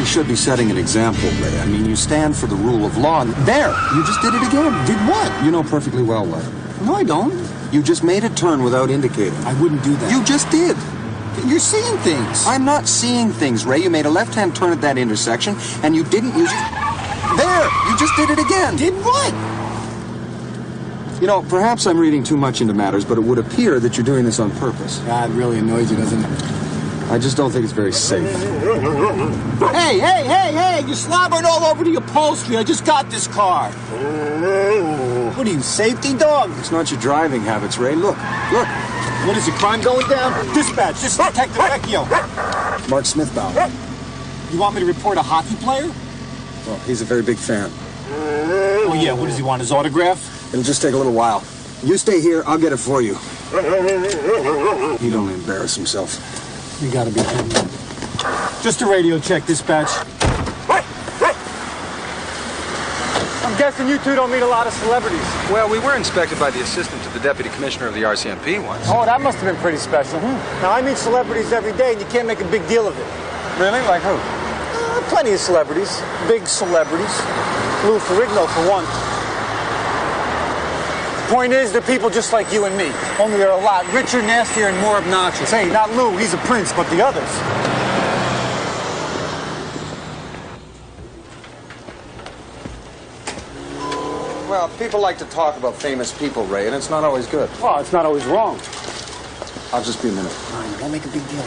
should be setting an example, Ray. I mean, you stand for the rule of law, and there, you just did it again. Did what? You know perfectly well, Ray. No, I don't. You just made a turn without indicating. I wouldn't do that. You just did. You're seeing things. I'm not seeing things, Ray. You made a left-hand turn at that intersection, and you didn't use it. There! You just did it again. Did what? You know, perhaps I'm reading too much into matters, but it would appear that you're doing this on purpose. God, it really annoys you, doesn't it? I just don't think it's very safe. Hey! You're slobbering all over the upholstery. I just got this car. What are you, safety dog? It's not your driving habits, Ray. Look. What is it, crime going down? Dispatch, this is Detective Vecchio. Mark Smithbaum. You want me to report a hockey player? Well, he's a very big fan. Oh, yeah, what does he want, his autograph? It'll just take a little while. You stay here, I'll get it for you. He'd only embarrass himself. You gotta be kidding me. Just a radio check, dispatch. I'm guessing you two don't meet a lot of celebrities. Well, we were inspected by the assistant to the deputy commissioner of the RCMP once. Oh, that must have been pretty special. Now, I meet celebrities every day, and you can't make a big deal of it. Really? Like who? Plenty of celebrities. Big celebrities. Lou Ferrigno, for one. Point is, they're people just like you and me. Only they're a lot richer, nastier, and more obnoxious. Hey, not Lou, he's a prince, but the others. Well, people like to talk about famous people, Ray, and it's not always good. Well, it's not always wrong. I'll just be a minute. All right, don't make a big deal.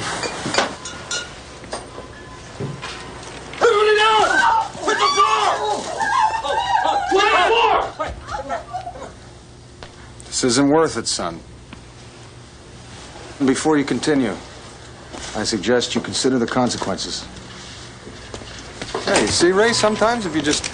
Everybody down! Hit the floor! What for? This isn't worth it, son. And before you continue, I suggest you consider the consequences. Hey, you see, Ray, sometimes if you just...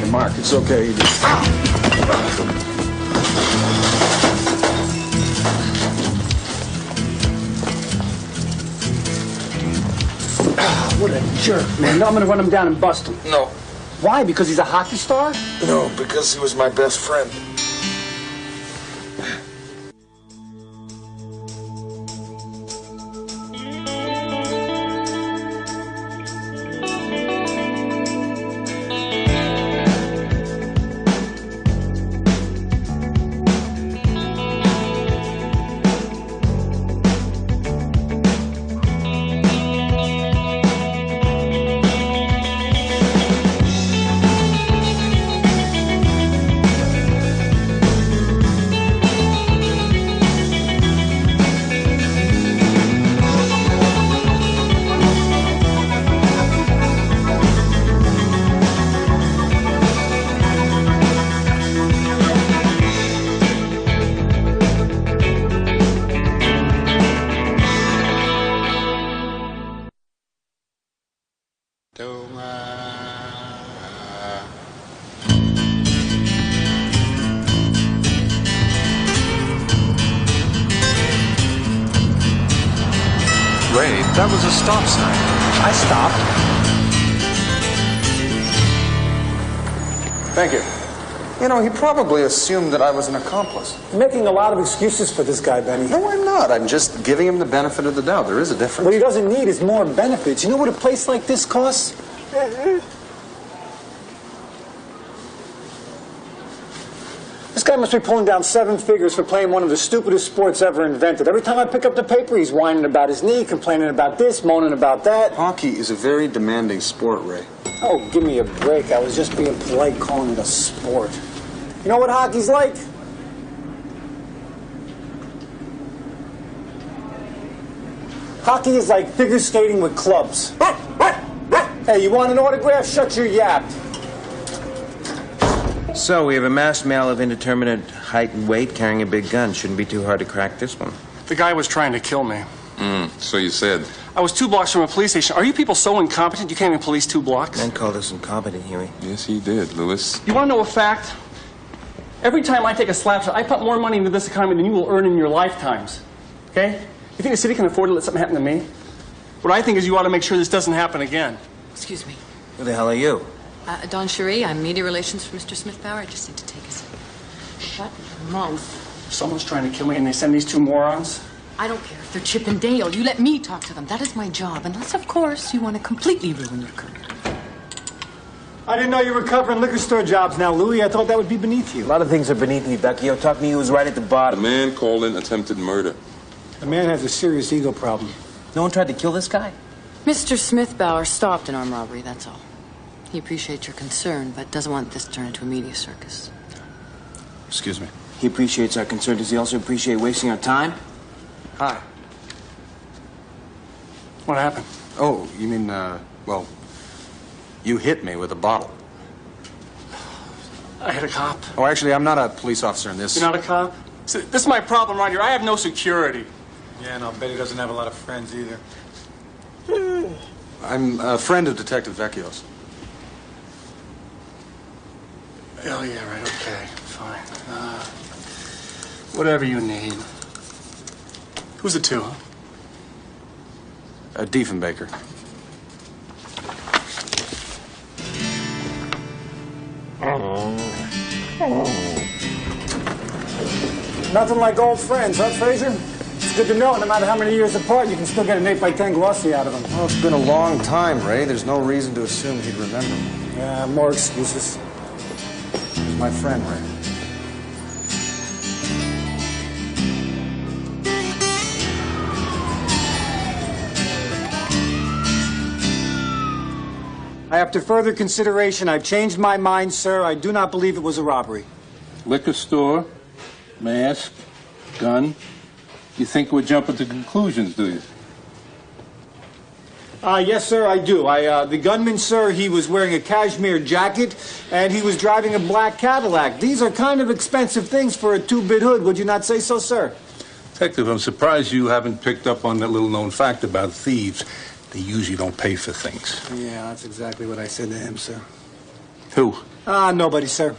Hey, Mark, it's okay. What a jerk, man. No, I'm gonna run him down and bust him. No. Why? Because he's a hockey star? No, because he was my best friend. Ray, that was a stop sign. I stopped. Thank you. You know, he probably assumed that I was an accomplice. You're making a lot of excuses for this guy, Benny. No, I'm not. I'm just giving him the benefit of the doubt. There is a difference. What he doesn't need is more benefits. You know what a place like this costs? This guy must be pulling down 7 figures for playing one of the stupidest sports ever invented. Every time I pick up the paper, he's whining about his knee, complaining about this, moaning about that. Hockey is a very demanding sport, Ray. Oh, give me a break. I was just being polite calling it a sport. You know what hockey's like? Hockey is like figure skating with clubs. Hey, you want an autograph? Shut your yap. So, we have a masked male of indeterminate height and weight carrying a big gun. Shouldn't be too hard to crack this one. The guy was trying to kill me. So you said. I was 2 blocks from a police station. Are you people so incompetent you can't even police 2 blocks? Men called us incompetent, Huey. Yes, he did, Lewis. You want to know a fact? Every time I take a slap shot, I put more money into this economy than you will earn in your lifetimes. Okay? You think the city can afford to let something happen to me? What I think is you ought to make sure this doesn't happen again. Excuse me. Who the hell are you? Dawn Cherie, I'm media relations for Mr. Smith-Bauer. I just need to take a second. Shut your mouth. Someone's trying to kill me and they send these two morons? I don't care if they're Chip and Dale. You let me talk to them. That is my job. Unless, of course, you want to completely ruin your career. I didn't know you were covering liquor store jobs now, Louis. I thought that would be beneath you. A lot of things are beneath me, Vecchio. Talk to me, he was right at the The bottom. man called in attempted murder. The man has a serious ego problem. No one tried to kill this guy? Mr. Smith-Bauer stopped an armed robbery, that's all. He appreciates your concern, but doesn't want this to turn into a media circus. Excuse me. He appreciates our concern. Does he also appreciate wasting our time? Hi. What happened? Oh, you mean, well, you hit me with a bottle. I hit a cop. Oh, actually, I'm not a police officer in this. You're not a cop? See, this is my problem right here. I have no security. Yeah, and I'll bet he doesn't have a lot of friends either. I'm a friend of Detective Vecchio's. Oh, yeah, right, okay, fine. Whatever you need. Who's the two, huh? Diefenbaker. Nothing like old friends, huh, Fraser? It's good to know no matter how many years apart, you can still get an 8x10 glossy out of them. Well, it's been a long time, Ray. There's no reason to assume he'd remember me. Yeah, more excuses. He's my friend, Ray. After further consideration, I've changed my mind, sir. I do not believe it was a robbery. Liquor store, mask, gun. You think we're jumping to conclusions, do you? Yes, sir, I do. The gunman, sir, he was wearing a cashmere jacket, and he was driving a black Cadillac. These are kind of expensive things for a two-bit hood, would you not say so, sir? Detective, I'm surprised you haven't picked up on that little-known fact about thieves. They usually don't pay for things. Yeah, that's exactly what I said to him, sir. Who? Nobody, sir.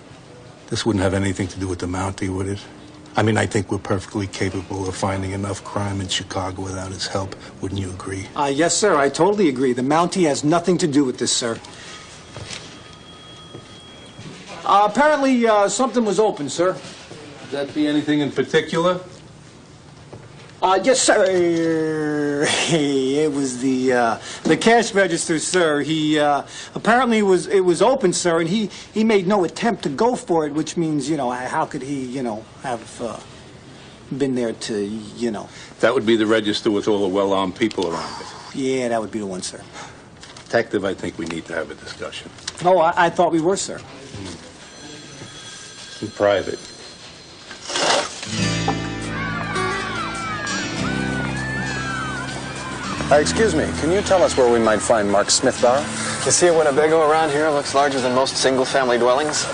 This wouldn't have anything to do with the Mountie, would it? I mean, I think we're perfectly capable of finding enough crime in Chicago without his help. Wouldn't you agree? Yes, sir, I totally agree. The Mountie has nothing to do with this, sir. Apparently, something was open, sir. Would that be anything in particular? Yes, sir. It was the cash register, sir. He apparently it was open, sir, and he made no attempt to go for it, which means, how could he, have been there to, That would be the register with all the well-armed people around it. Yeah, that would be the one, sir. Detective, I think we need to have a discussion. Oh, I thought we were, sir. In private. Excuse me, can you tell us where we might find Mark Smith-Bauer? You see a Winnebago around here? Looks larger than most single-family dwellings.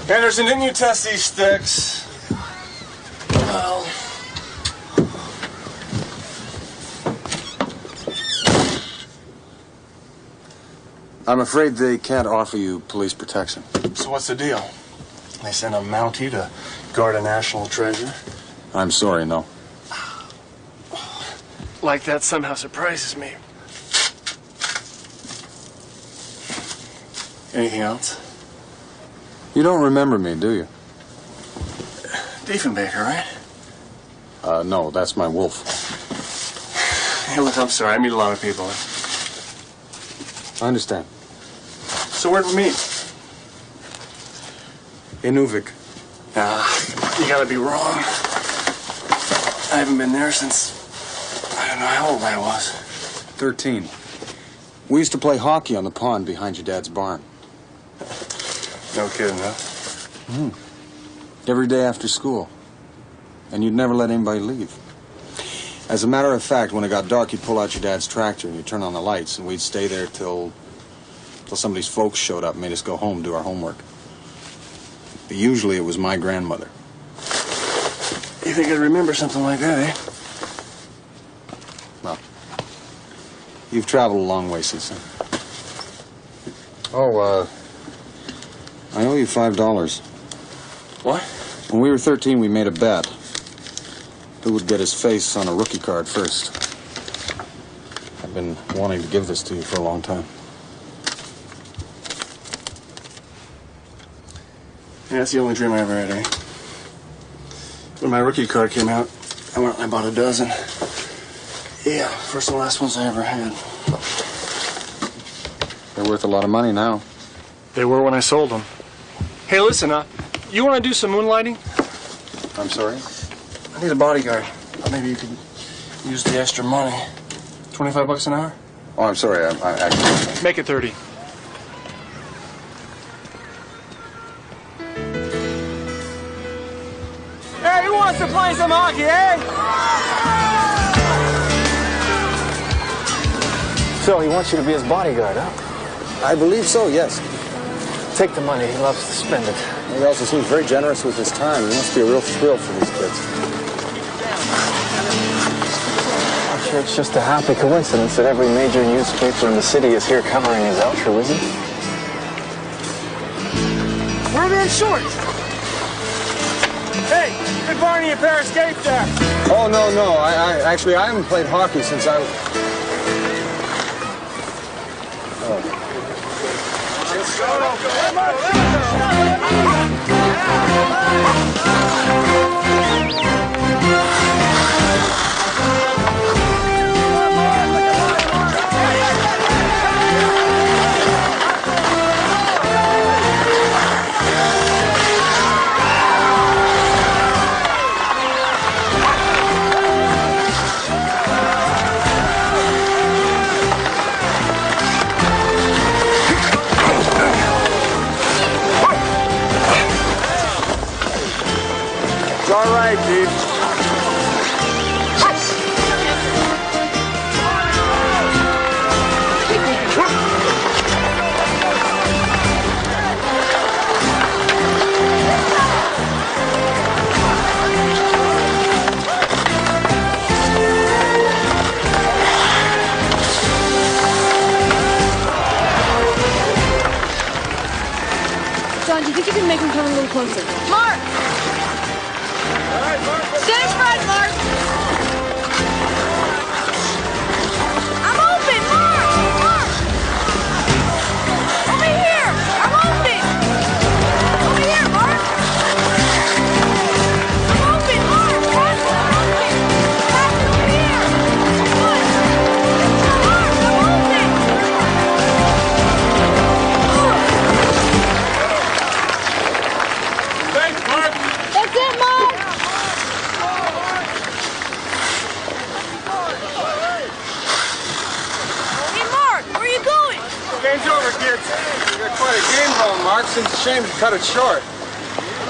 Anderson, didn't you test these sticks? Well... I'm afraid they can't offer you police protection. So what's the deal? They sent a Mountie to guard a national treasure? I'm sorry, no. Like that somehow surprises me. Anything else? You don't remember me, do you? Diefenbaker, right? No, that's my wolf. Hey, look, I'm sorry. I meet a lot of people. I understand. So where'd we meet? In Uvik. You gotta be wrong. I haven't been there since... I don't know how old I was. 13. We used to play hockey on the pond behind your dad's barn. No kidding, huh? Every day after school. And you'd never let anybody leave. As a matter of fact, when it got dark, you'd pull out your dad's tractor and you'd turn on the lights, and we'd stay there till somebody's folks showed up and made us go home and do our homework. But usually it was my grandmother. You think I'd remember something like that, eh? Well, you've traveled a long way since then. Oh, I owe you $5. What? When we were 13, we made a bet. Who would get his face on a rookie card first? I've been wanting to give this to you for a long time. Yeah, that's the only dream I ever had, eh? When my rookie card came out, I went and I bought a dozen. Yeah, first and last ones I ever had. They're worth a lot of money now. They were when I sold them. Hey, listen, you want to do some moonlighting? I'm sorry? I need a bodyguard. Maybe you could use the extra money. $25 an hour? Oh, I'm sorry. I actually... Make it 30. Hey, who wants to play some hockey, eh? So he wants you to be his bodyguard, huh? I believe so, yes. Take the money. He loves to spend it. He also seems very generous with his time. It must be a real thrill for these kids. I'm sure it's just a happy coincidence that every major newspaper in the city is here covering his altruism. We're being short. Hey, give Barney a pair of skates there. Oh, no. I haven't played hockey since I was... Oh. It's all right, dude. John, do you think you can make him come a little closer? Mark! Stage fright, Mark! I'm open, Mark! Mark! Over here! I'm open! Over here, Mark! I'm open, Mark! Mark, I'm open! Mark, over here! Mark, I'm open! Thanks, Mark. That's it, Mark! Hey, Mark, where are you going? Game's over, kids. You got quite a game going, Mark. Seems a shame to cut it short.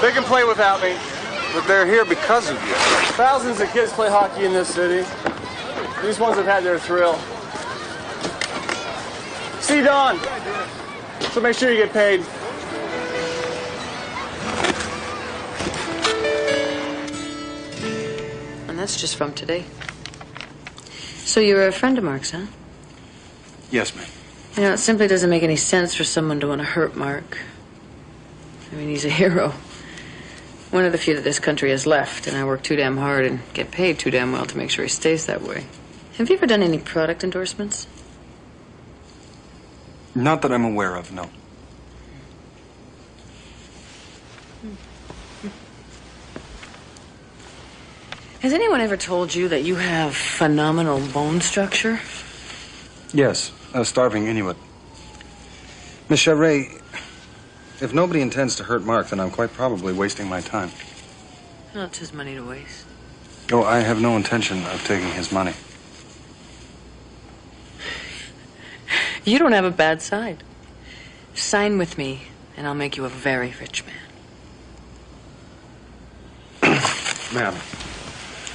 They can play without me, but they're here because of you. Thousands of kids play hockey in this city. These ones have had their thrill. See, Don. So make sure you get paid. And that's just from today. So you were a friend of Mark's, huh? Yes, ma'am. You know, it simply doesn't make any sense for someone to want to hurt Mark. I mean, he's a hero. One of the few that this country has left, and I work too damn hard and get paid too damn well to make sure he stays that way. Have you ever done any product endorsements? Not that I'm aware of, no. Has anyone ever told you that you have phenomenal bone structure? Yes, a starving Inuit. Miss Charest, if nobody intends to hurt Mark, then I'm quite probably wasting my time. Well, it's his money to waste. Oh, I have no intention of taking his money. You don't have a bad side. Sign with me, and I'll make you a very rich man. Ma'am,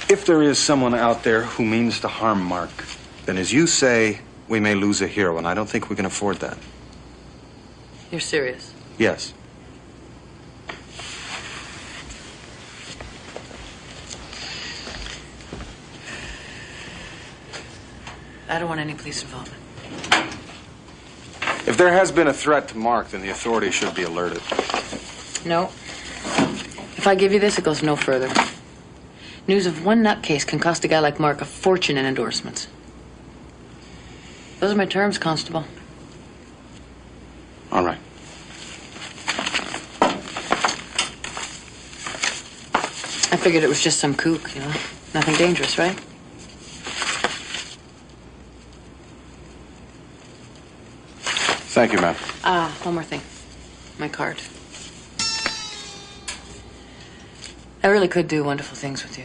if there is someone out there who means to harm Mark, then as you say, we may lose a hero, and I don't think we can afford that. You're serious? Yes. I don't want any police involvement. If there has been a threat to Mark, then the authorities should be alerted. No. If I give you this, it goes no further. News of one nutcase can cost a guy like Mark a fortune in endorsements. Those are my terms, Constable. All right. I figured it was just some kook, you know. Nothing dangerous, right? Thank you, ma'am. One more thing. My card. I really could do wonderful things with you.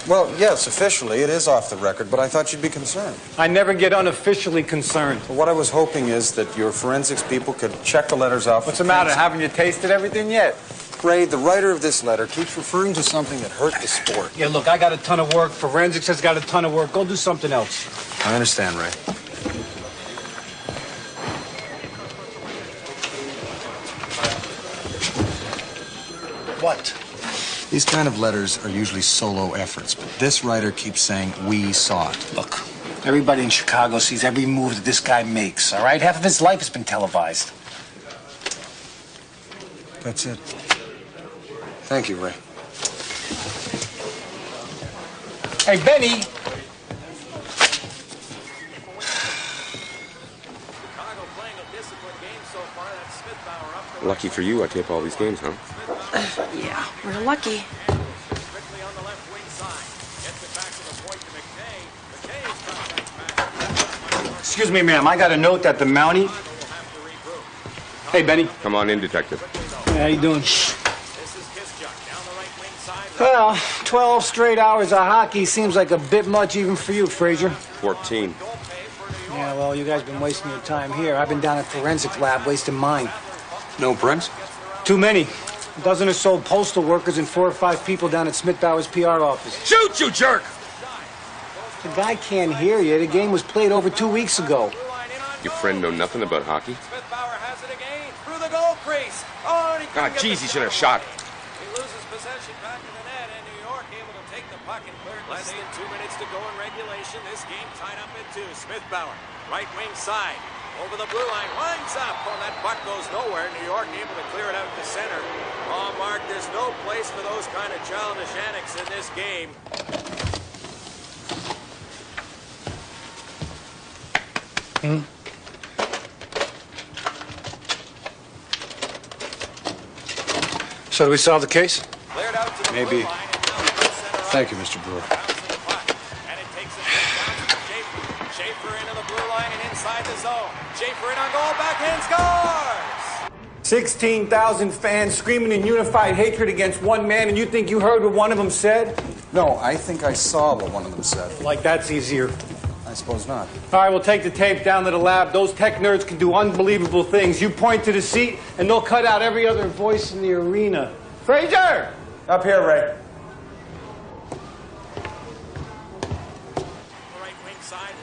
Well, yes, officially, it is off the record, but I thought you'd be concerned. I never get unofficially concerned. Well, what I was hoping is that your forensics people could check the letters out. What's the matter? Haven't you tasted everything yet? Ray, the writer of this letter keeps referring to something that hurt the sport. Yeah, look, I got a ton of work. Forensics has got a ton of work. Go do something else. I understand, Ray. What? These kind of letters are usually solo efforts, but this writer keeps saying, we saw it. Look, everybody in Chicago sees every move that this guy makes, all right? Half of his life has been televised. That's it. Thank you, Ray. Hey, Benny! Lucky for you, I tape all these games, huh? Yeah, we're lucky. Excuse me, ma'am. I got a note that the Mountie... Hey, Benny. Come on in, Detective. Hey, how you doing? Well, 12 straight hours of hockey seems like a bit much even for you, Fraser. 14. Yeah, well, you guys been wasting your time here. I've been down at forensic lab wasting mine. No prints? Too many. A dozen or so postal workers and 4 or 5 people down at Smith Bauer's PR office. Shoot, you jerk! The guy can't hear you. The game was played over 2 weeks ago. Your friend know nothing about hockey? Smith Bauer has it again through the goal crease. Oh, and he Ah, jeez, he should have shot. He loses possession back in the net, and New York able to take the puck and clear it. Less than 2 minutes to go in regulation. This game tied up at 2. Smith Bauer, right wing side, over the blue line, winds up. Oh, that puck goes nowhere. New York able to clear it out to center. Oh, Mark, there's no place for those kind of childish antics in this game. So do we solve the case? Cleared out to the Maybe. blue line, and now to center. Thank you, Mr. Brewer. And it takes it down to Schaefer. Schaefer into the blue line and inside the zone. Schaefer in on goal, backhand scores! 16,000 fans screaming in unified hatred against one man, and you think you heard what one of them said? No, I think I saw what one of them said. Like that's easier. I suppose not. All right, we'll take the tape down to the lab. Those tech nerds can do unbelievable things. You point to the seat, and they'll cut out every other voice in the arena. Fraser! Up here, Ray.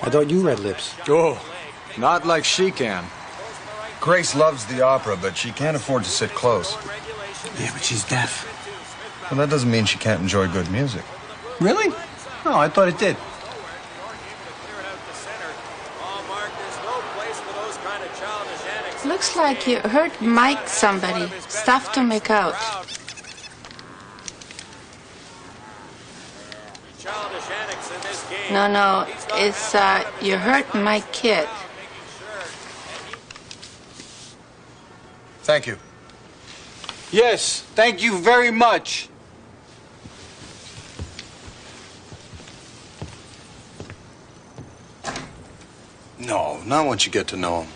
I thought you read lips. Oh, not like she can. Grace loves the opera, but she can't afford to sit close. Yeah, but she's deaf. Well, that doesn't mean she can't enjoy good music. Really? No, I thought it did. Looks like you hurt Mike somebody. Stuff to make out. No, it's, you hurt my kid. Thank you. Yes, thank you very much. No, not once you get to know him.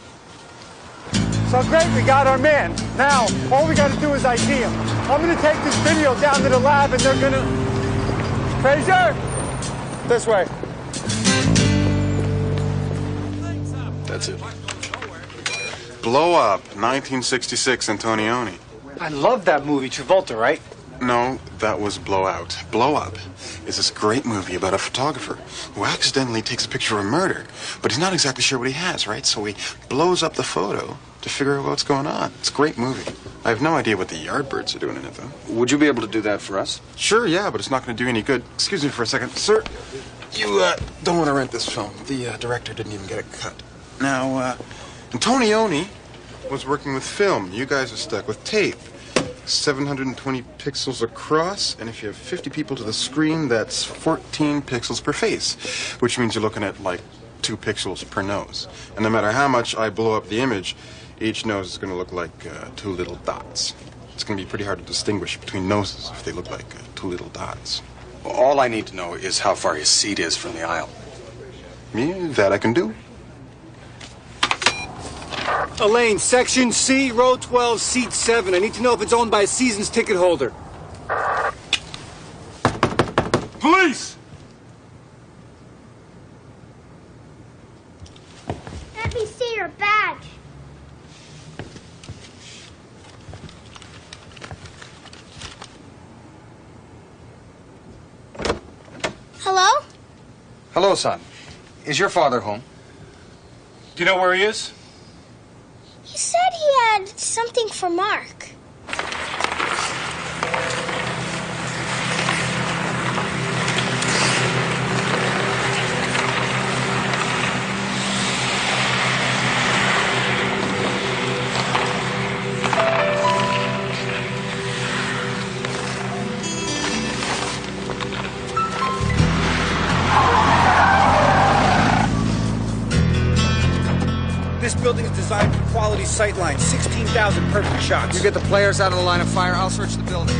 So great, we got our man. Now, all we got to do is ID him. I'm going to take this video down to the lab, and they're going to... Fraser! This way. That's it. Blow Up, 1966, Antonioni. I love that movie, Travolta, right? No, that was Blowout. Blow Up is this great movie about a photographer who accidentally takes a picture of a murder, but he's not exactly sure what he has, right? So he blows up the photo to figure out what's going on. It's a great movie. I have no idea what the Yardbirds are doing in it, though. Would you be able to do that for us? Sure, yeah, but it's not going to do any good. Excuse me for a second. Sir, you don't want to rent this film. The director didn't even get a cut. Now, Antonioni was working with film. You guys are stuck with tape. 720 pixels across, and if you have 50 people to the screen, that's 14 pixels per face, which means you're looking at like 2 pixels per nose. And no matter how much I blow up the image, each nose is going to look like 2 little dots. It's going to be pretty hard to distinguish between noses if they look like 2 little dots. All I need to know is how far his seat is from the aisle. Yeah, that I can do. Elaine, section C, row 12, seat 7. I need to know if it's owned by a season's ticket holder. Police! Let me see your badge. Hello? Hello, son. Is your father home? Do you know where he is? He said he had something for Mark. This building is designed for quality sightlines. 16,000 perfect shots. You get the players out of the line of fire, I'll search the building.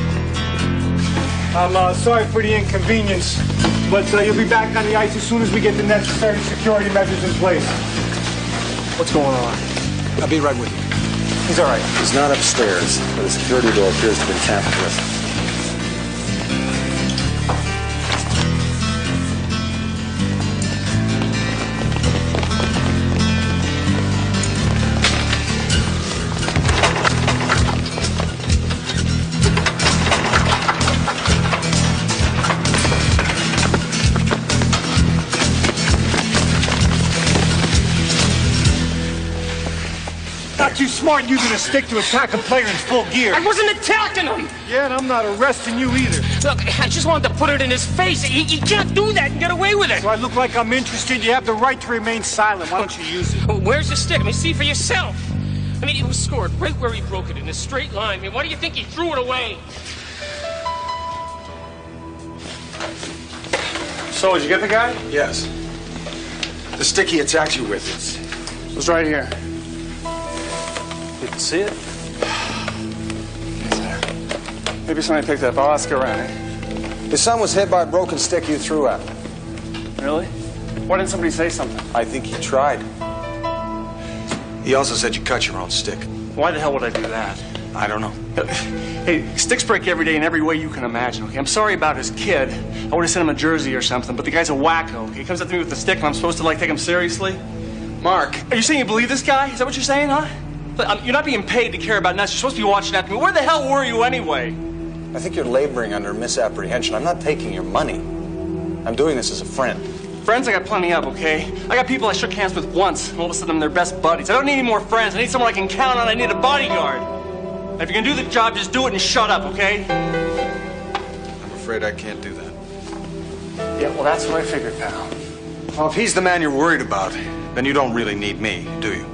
I'm sorry for the inconvenience, but you'll be back on the ice as soon as we get the necessary security measures in place. What's going on? I'll be right with you. He's all right. He's not upstairs, but the security door appears to have been tampered with. Not too smart using a stick to attack a player in full gear. I wasn't attacking him! Yeah, and I'm not arresting you either. Look, I just wanted to put it in his face. He can't do that and get away with it. So I look like I'm interested. You have the right to remain silent. Why don't you use it? Where's the stick? I mean, see for yourself. I mean, it was scored right where he broke it in a straight line. I mean, why do you think he threw it away? So, did you get the guy? Yes. The stick he attacked you with, It was right here. You can see it? It's there. Maybe somebody picked it up. I'll ask around, eh? His son was hit by a broken stick you threw at him. Really? Why didn't somebody say something? I think he tried. He also said you cut your own stick. Why the hell would I do that? I don't know. Hey, sticks break every day in every way you can imagine, okay? I'm sorry about his kid. I would have sent him a jersey or something, but the guy's a wacko, okay? He comes up to me with the stick and I'm supposed to, like, take him seriously? Mark, are you saying you believe this guy? Is that what you're saying, huh? You're not being paid to care about nuts. You're supposed to be watching after me. Where the hell were you anyway? I think you're laboring under misapprehension. I'm not taking your money. I'm doing this as a friend. Friends I got plenty of, okay? I got people I shook hands with once, and all of a sudden I'm their best buddies. I don't need any more friends. I need someone I can count on. I need a bodyguard. And if you're gonna do the job, just do it and shut up, okay? I'm afraid I can't do that. Yeah, well, that's what I figured, pal. Well, if he's the man you're worried about, then you don't really need me, do you?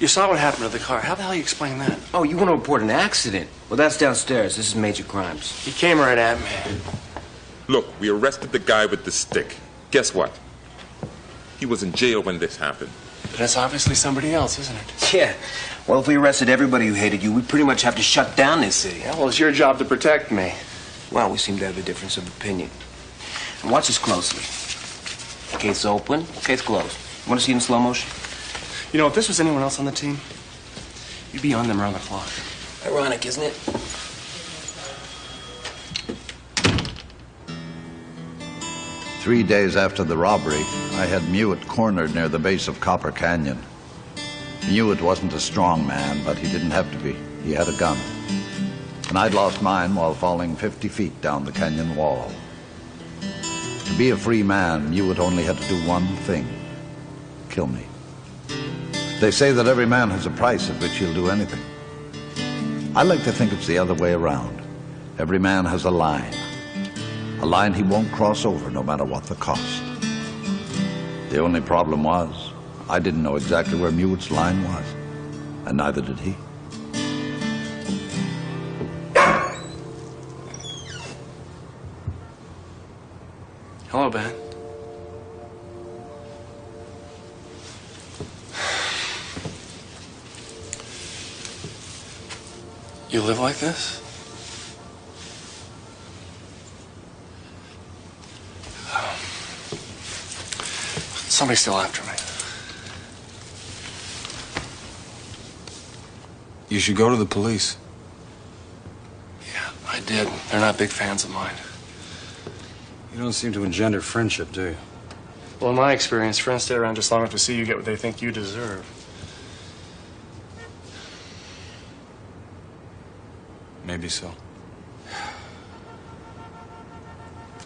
You saw what happened to the car. How the hell do you explain that? Oh, you want to report an accident? Well, that's downstairs. This is major crimes. He came right at me. Look, we arrested the guy with the stick. Guess what? He was in jail when this happened. That's obviously somebody else, isn't it? Yeah. Well, if we arrested everybody who hated you, we'd pretty much have to shut down this city. Yeah, well, it's your job to protect me. Well, we seem to have a difference of opinion. And watch this closely. Case open, case closed. Want to see it in slow motion? You know, if this was anyone else on the team, you'd be on them around the clock. Ironic, isn't it? Three days after the robbery, I had Mewitt cornered near the base of Copper Canyon. Mewitt wasn't a strong man, but he didn't have to be. He had a gun. And I'd lost mine while falling 50 feet down the canyon wall. To be a free man, Mewitt only had to do one thing: kill me. They say that every man has a price at which he'll do anything. I like to think it's the other way around. Every man has a line he won't cross over no matter what the cost. The only problem was, I didn't know exactly where Mewitt's line was, and neither did he. Hello, Ben. You live like this? Somebody's still after me. You should go to the police. Yeah, I did. They're not big fans of mine. You don't seem to engender friendship, do you? Well, in my experience, friends stay around just long enough to see you get what they think you deserve. Maybe so.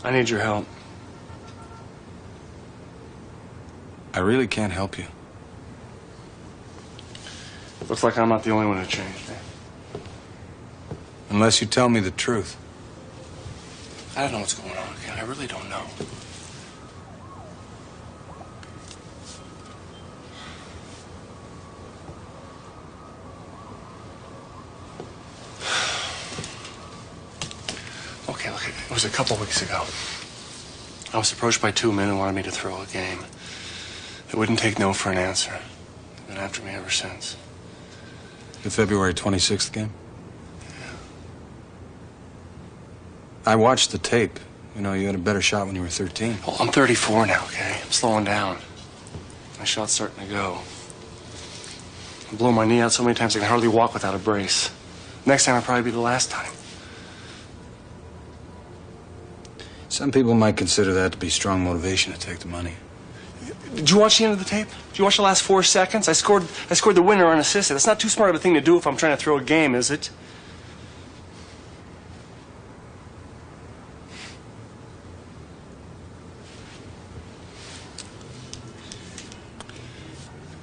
I need your help. I really can't help you. Looks like I'm not the only one who changed, eh? Unless you tell me the truth. I don't know what's going on, Ken. I really don't know. Okay, look, it was a couple weeks ago. I was approached by two men who wanted me to throw a game. They wouldn't take no for an answer. They've been after me ever since. The February 26th game? Yeah. I watched the tape. You know, you had a better shot when you were 13. Well, I'm 34 now, okay? I'm slowing down. My shot's starting to go. I blow my knee out so many times I can hardly walk without a brace. Next time will probably be the last time. Some people might consider that to be strong motivation to take the money. Did you watch the end of the tape? Did you watch the last 4 seconds? I scored the winner unassisted. That's not too smart of a thing to do if I'm trying to throw a game, is it?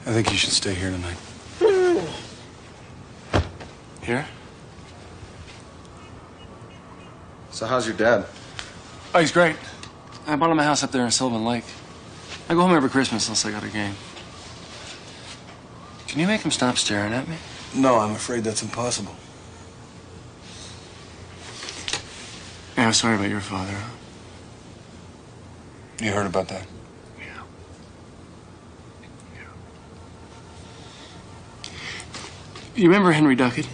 I think you should stay here tonight. Here? So how's your dad? Oh, he's great. I bought him a house up there in Sylvan Lake. I go home every Christmas unless I got a game. Can you make him stop staring at me? No, I'm afraid that's impossible. Yeah, I'm sorry about your father, huh? You heard about that? You remember Henry Duckett?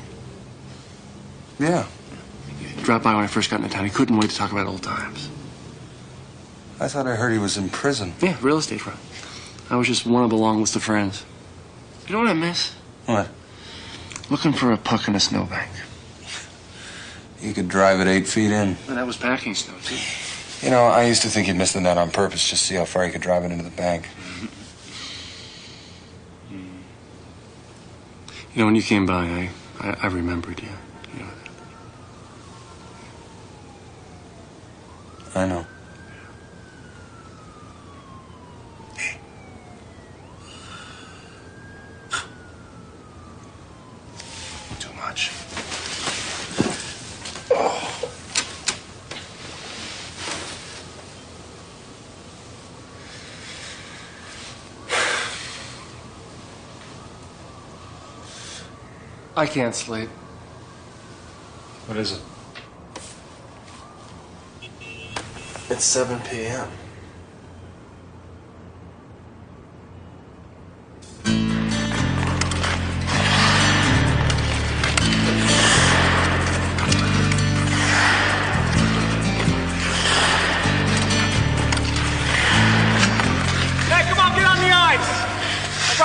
Yeah. He dropped by when I first got into town. He couldn't wait to talk about old times. I thought I heard he was in prison. Yeah, real estate front. I was just one of the long list of friends. You know what I miss? What? Looking for a puck in a snowbank. You could drive it 8 feet in. And that was packing snow, too. You know, I used to think he'd missed the net on purpose just to see how far he could drive it into the bank. You know, when you came by, I remembered you. You know that. I know. Too much. I can't sleep. What is it? It's 7 p.m.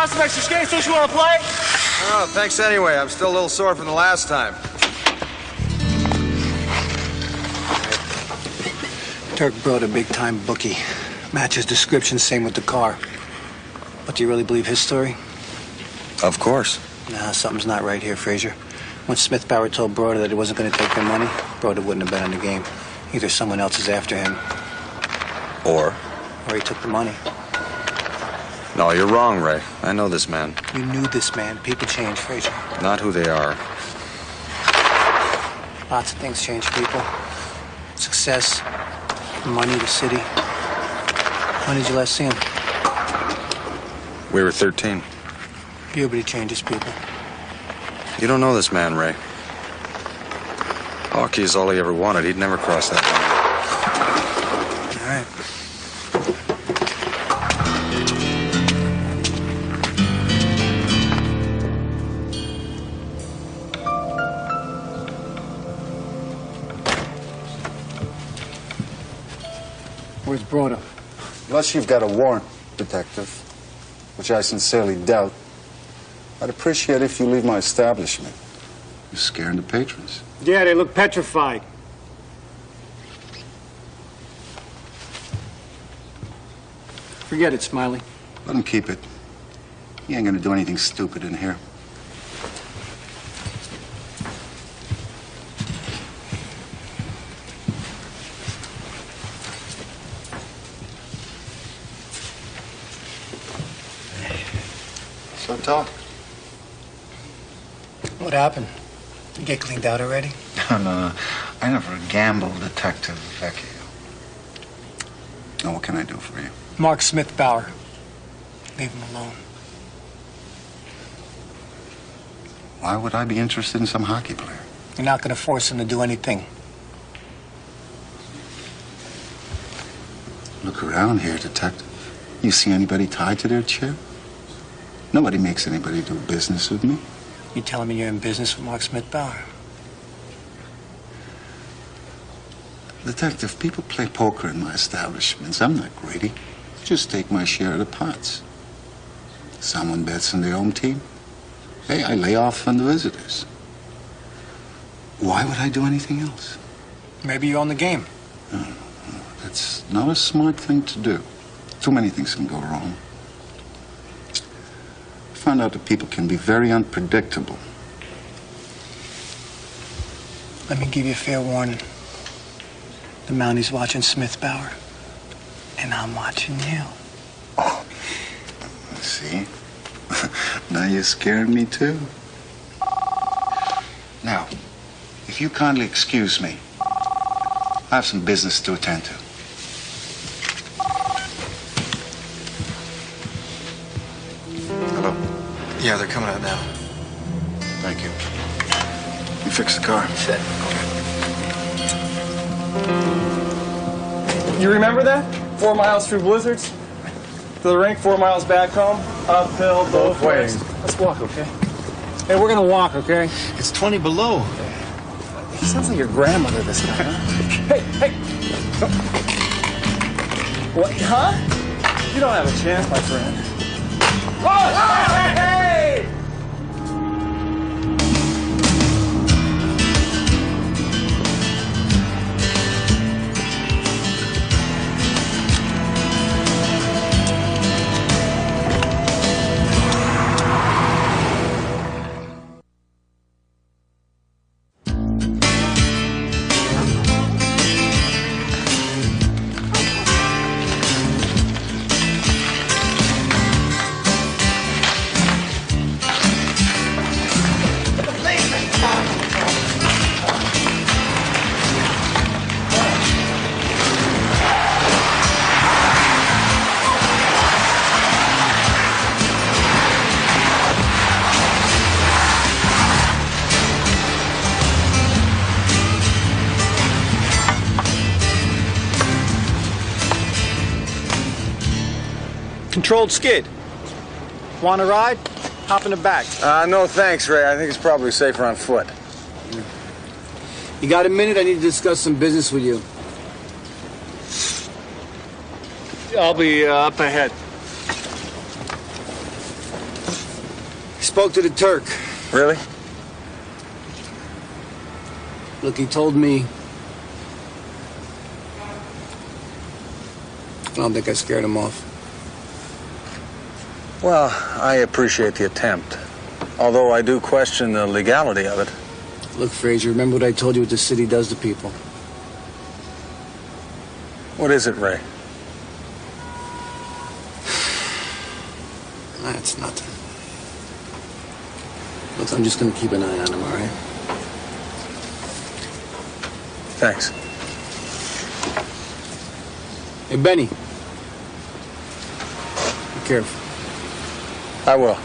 got some extra skates. Don't you want to play? Oh, thanks anyway. I'm still a little sore from the last time. Turk brought a big-time bookie. Matches description, same with the car. But do you really believe his story? Of course. Nah, something's not right here, Fraser. When Smith Bauer told Broder that he wasn't going to take their money, Broder wouldn't have bet on the game. Either someone else is after him. Or he took the money. No, you're wrong, Ray. I know this man. You knew this man. People change, Fraser. Not who they are. Lots of things change people. Success, money, the city. When did you last see him? We were 13. Puberty changes people. You don't know this man, Ray. Hockey is all he ever wanted. He'd never cross that line. All right. Where's Broder? Unless you've got a warrant, Detective, which I sincerely doubt, I'd appreciate if you leave my establishment. You're scaring the patrons. Yeah, they look petrified. Forget it, Smiley. Let him keep it. He ain't gonna do anything stupid in here. So talk. What happened? You get cleaned out already? No. I never gambled, Detective Vecchio. Now, what can I do for you? Mark Smith Bauer. Leave him alone. Why would I be interested in some hockey player? You're not going to force him to do anything. Look around here, Detective. You see anybody tied to their chair? Nobody makes anybody do business with me. You telling me you're in business with Mark Smith Bauer? Detective, people play poker in my establishments. I'm not greedy. Just take my share of the pots. Someone bets on their home team. Hey, I lay off on the visitors. Why would I do anything else? Maybe you own the game. No, that's not a smart thing to do. Too many things can go wrong. I found out that people can be very unpredictable. Let me give you a fair warning. The Mounties watching Smith Bauer. And I'm watching you. Oh, see? Now you're scaring me too. Now, if you kindly excuse me, I have some business to attend to. Hello? Yeah, they're coming out now. Thank you. You fix the car. Set. You remember that? 4 miles through blizzards? To the rink, 4 miles back home, uphill, both ways. Let's walk, okay? Hey, we're gonna walk, okay? It's 20 below. He sounds like your grandmother, this guy, huh? Hey! What, huh? You don't have a chance, my friend. Hey! Controlled skid. Want to ride? Hop in the back. No thanks, Ray. I think it's probably safer on foot. You got a minute? I need to discuss some business with you. I'll be up ahead. spoke to the Turk. Really? Look, he told me... I don't think I scared him off. Well, I appreciate the attempt. Although I do question the legality of it. Look, Fraser, remember what I told you what the city does to people? What is it, Ray? That's nothing. Look, I'm just gonna keep an eye on him, all right? Thanks. Hey, Benny. Be careful. I will.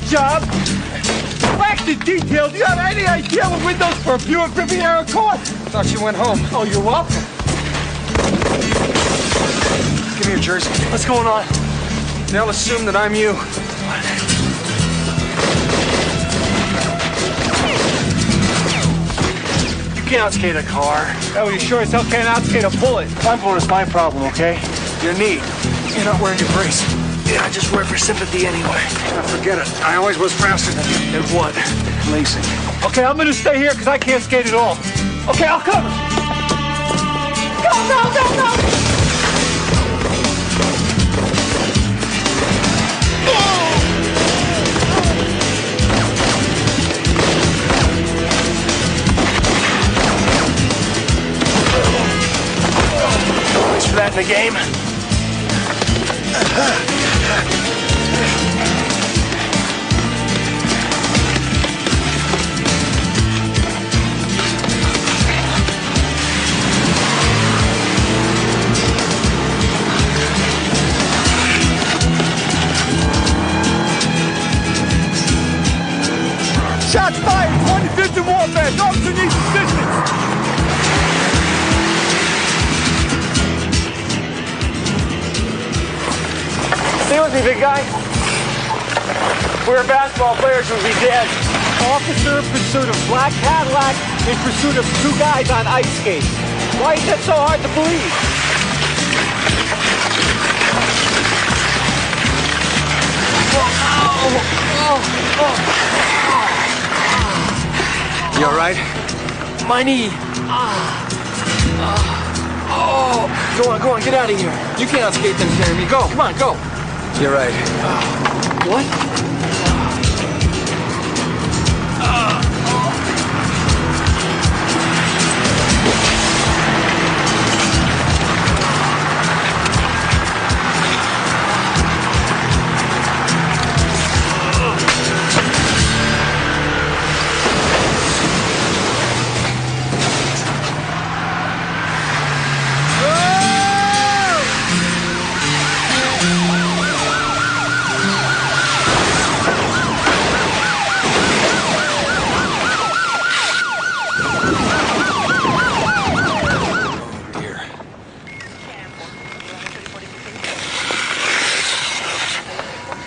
Job. Wax the detail. Do you have any idea what windows for a Buick Riviera cost? Thought you went home. Oh, you're welcome. Give me your jersey. What's going on? They'll assume that I'm you. You can't outskate a car. Oh, you sure as hell can't outskate a bullet. My bullet's my problem, okay? Your knee. You're not wearing your brace. Yeah, I just wear it for sympathy anyway. Forget it. I always was faster than you. And what? Lacing. Okay, I'm gonna stay here because I can't skate at all. Okay, I'll cover. Go, go, go, go! Thanks for that in the game. Shots fired! 25th and Warfare! Officer needs assistance! Stay with me, big guy. If we were basketball players, we'd be dead. Officer in pursuit of black Cadillac in pursuit of two guys on ice skates. Why is that so hard to believe? You all right? My knee. Go on, get out of here. You can't skate them, Jeremy. Go, come on, go. You're right. What?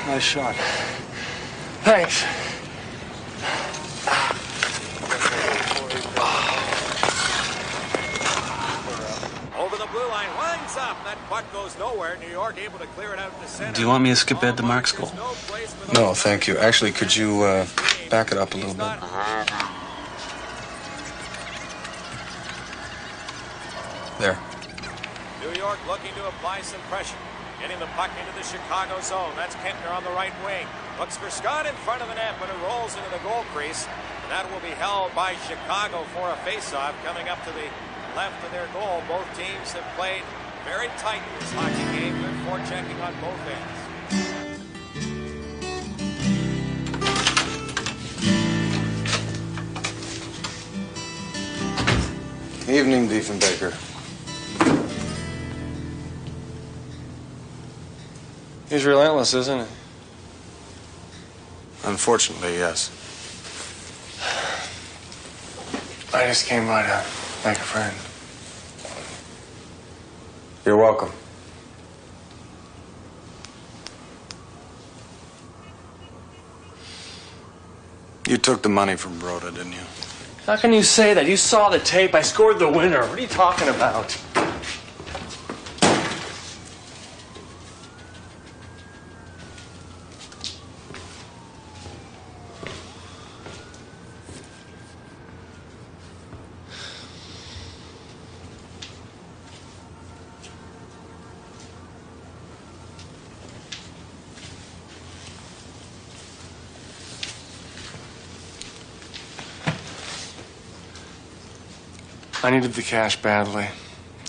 Nice shot. Thanks. Over the blue line, winds up. That puck goes nowhere. New York able to clear it out to center. Do you want me to skip Ed to Mark's goal? No, thank you. Actually, could you back it up a little bit? There. New York looking to apply some pressure. Getting the puck into the Chicago zone. That's Kentner on the right wing. Looks for Scott in front of the net, but it rolls into the goal crease. And that will be held by Chicago for a faceoff coming up to the left of their goal. Both teams have played very tight in this hockey game. Good forechecking on both ends. Evening, Diefenbaker. He's relentless, isn't he? Unfortunately, yes. I just came by to make a friend. You're welcome. You took the money from Broda, didn't you? How can you say that? You saw the tape. I scored the winner. What are you talking about? I needed the cash badly.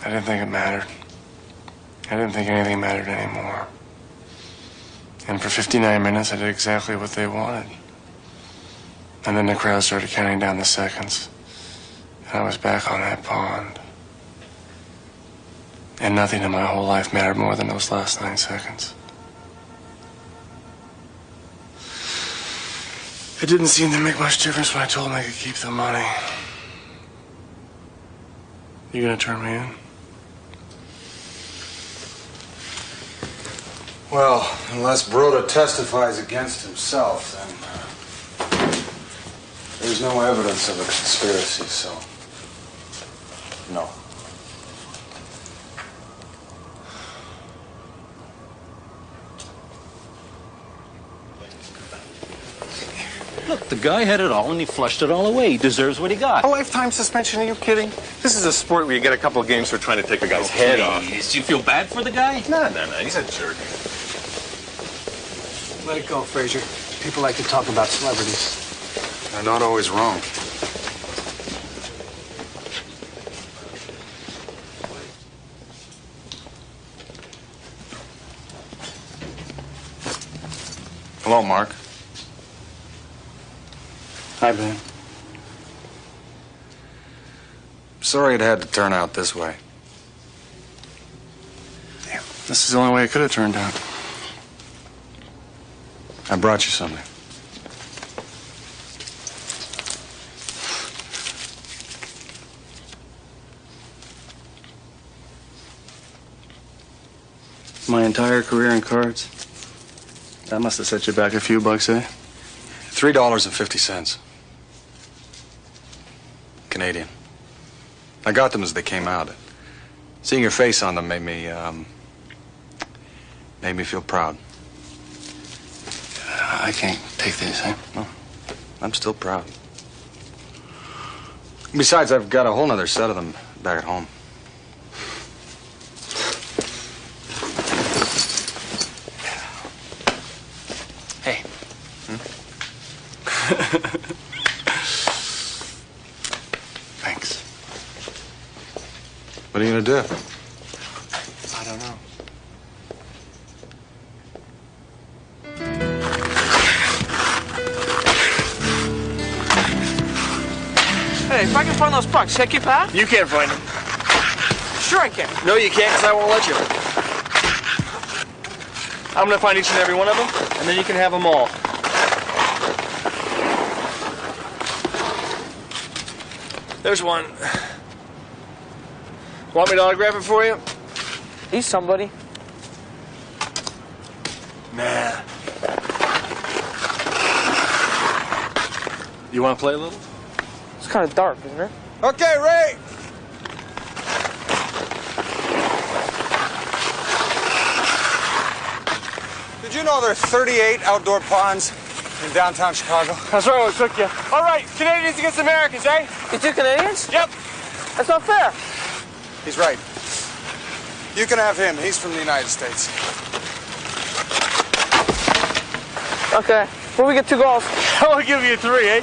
I didn't think it mattered. I didn't think anything mattered anymore. And for 59 minutes, I did exactly what they wanted. And then the crowd started counting down the seconds. And I was back on that pond. And nothing in my whole life mattered more than those last 9 seconds. It didn't seem to make much difference when I told him I could keep the money. You gonna turn me in? Well, unless Broda testifies against himself, then there's no evidence of a conspiracy, so no. Look, the guy had it all and he flushed it all away. He deserves what he got. A lifetime suspension? Are you kidding? This is a sport where you get a couple of games for trying to take a guy's head off. Do you feel bad for the guy? No. He's a jerk. Let it go, Fraser. People like to talk about celebrities. They're not always wrong. Hello, Mark. Hi, Ben. Sorry it had to turn out this way. Damn, this is the only way it could have turned out. I brought you something. My entire career in cards? That must have set you back a few bucks, eh? $3.50. Canadian. I got them as they came out. Seeing your face on them made me feel proud. I can't take these, eh? Well, I'm still proud. Besides, I've got a whole nother set of them back at home. Hey. Thanks. What are you gonna do? I don't know. Hey, if I can find those pucks, heck you, pal? You can't find them. Sure I can. No, you can't, because I won't let you. I'm going to find each and every one of them, and then you can have them all. There's one. Want me to autograph it for you? He's somebody. Nah. You want to play a little? It's kind of dark, isn't it? Okay, Ray. Did you know there are 38 outdoor ponds in downtown Chicago? That's right, I'll cook you. All right, Canadians against Americans, eh? You two Canadians? Yep. That's not fair. He's right. You can have him. He's from the United States. Okay. Well, we get 2 goals. I'll give you 3, eh?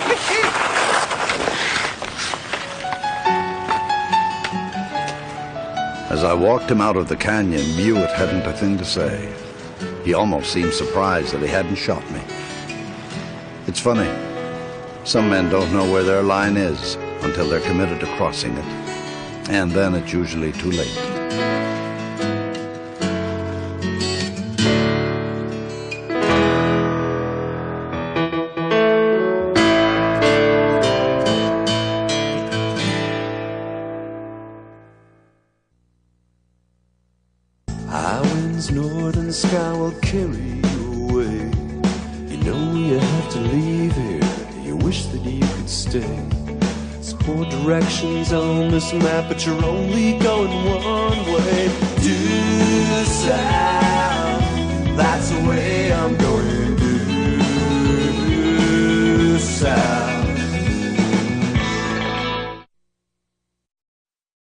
As I walked him out of the canyon, Mewitt hadn't a thing to say. He almost seemed surprised that he hadn't shot me. It's funny. Some men don't know where their line is until they're committed to crossing it. And then it's usually too late. High winds north and the sky will carry you away. You know you have to leave here. You wish that you could stay. There's 4 directions on this map, but you're only going one way. Decide.